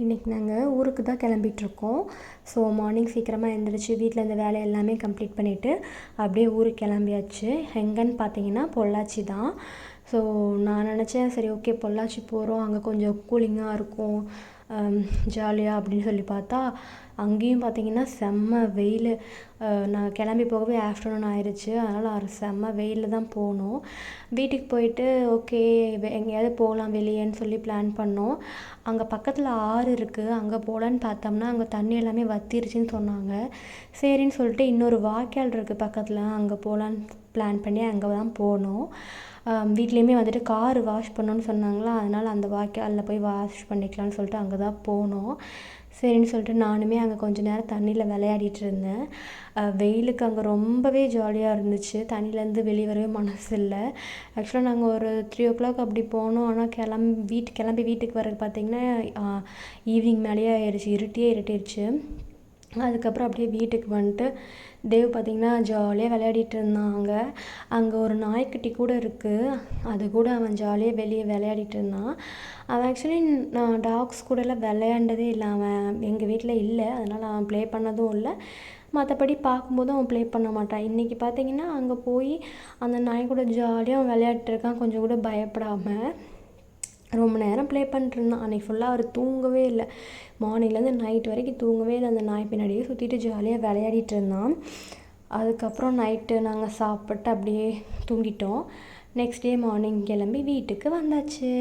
இன்றைக்கி நாங்கள் ஊருக்கு தான் கிளம்பிகிட்ருக்கோம். ஸோ மார்னிங் சீக்கிரமாக எழுந்திரிச்சி வீட்டில் இந்த வேலை எல்லாமே கம்ப்ளீட் பண்ணிவிட்டு அப்படியே ஊருக்கு கிளம்பியாச்சு. எங்கேன்னு பார்த்தீங்கன்னா பொள்ளாச்சி தான். ஸோ நான் நினச்சேன், சரி ஓகே பொள்ளாச்சி போகிறோம், அங்கே கொஞ்சம் கூலிங்காக இருக்கும், ஜாலியாக அப்படின்னு சொல்லி பார்த்தா அங்கேயும் பார்த்திங்கன்னா செம்ம வெயில். நான் கிளம்பி போகவே ஆஃப்டர்நூன் ஆயிடுச்சு. அதனால் செம்ம வெயிலில் தான் போனோம். வீட்டுக்கு போயிட்டு ஓகே எங்கேயாவது போகலாம் வெளியேன்னு சொல்லி பிளான் பண்ணோம். அங்கே பக்கத்தில் ஆறு இருக்குது, அங்கே போகலான்னு பார்த்தோம்னா அங்கே தண்ணி எல்லாமே வற்றிருச்சுன்னு சொன்னாங்க. சரின்னு சொல்லிட்டு இன்னொரு வாய்க்கால் இருக்குது பக்கத்தில், அங்கே போகலான்னு பிளான் பண்ணி அங்கே தான் போனோம். வீட்லேயுமே வந்துட்டு கார் வாஷ் பண்ணணுன்னு சொன்னாங்களா, அதனால் அந்த வாய்க்காலில் போய் வாஷ் பண்ணிக்கலான்னு சொல்லிட்டு அங்கே தான் போனோம். சரின்னு சொல்லிட்டு நானுமே அங்கே கொஞ்சம் நேரம் தண்ணியில் விளையாடிட்டு இருந்தேன். வெயிலுக்கு அங்கே ரொம்பவே ஜாலியாக இருந்துச்சு. தண்ணியிலேருந்து வெளியே வரவே மனசு இல்லை. ஆக்சுவலாக நாங்கள் ஒரு 3 o'clock அப்படி போனோம். ஆனால் கிளம்பி வீட்டுக்கு வரது பார்த்திங்கன்னா ஈவினிங் மேலேயே ஆயிடுச்சு, இருட்டிடுச்சு. அதுக்கப்புறம் அப்படியே வீட்டுக்கு வந்துட்டு தேவ் பார்த்திங்கன்னா ஜாலியாக விளையாடிட்டு இருந்தாங்க. அங்கே ஒரு நாய்க்குட்டி கூட இருக்குது, அது கூட அவன் ஜாலியாக வெளியே விளையாடிட்டு இருந்தான். அவன் ஆக்சுவலி நான் டாக்ஸ் கூடலாம் விளையாண்டதே இல்லை. அவன் எங்கள் வீட்டில் இல்லை, அதனால் அவன் ப்ளே பண்ணதும் இல்லை. மற்றபடி பார்க்கும்போதும் அவன் ப்ளே பண்ண மாட்டான். இன்றைக்கி பார்த்திங்கன்னா அங்கே போய் அந்த நாய் கூட ஜாலியாக அவன் விளையாடிட்டுருக்கான், கொஞ்சம் கூட பயப்படாமல். ரொம்ப நேரம் ப்ளே பண்ணிட்டுருந்தான். அன்றைக்கி ஃபுல்லாக அவர் தூங்கவே இல்லை. மார்னிங்லேருந்து நைட் வரைக்கும் தூங்கவே இல்லை. அந்த நாய் பின்னாடியே சுற்றிட்டு ஜாலியாக விளையாடிட்டு இருந்தான். அதுக்கப்புறம் நைட்டு நாங்கள் சாப்பிட்டு அப்படியே தூங்கிட்டோம். நெக்ஸ்ட் டே மார்னிங் கிளம்பி வீட்டுக்கு வந்தாச்சு.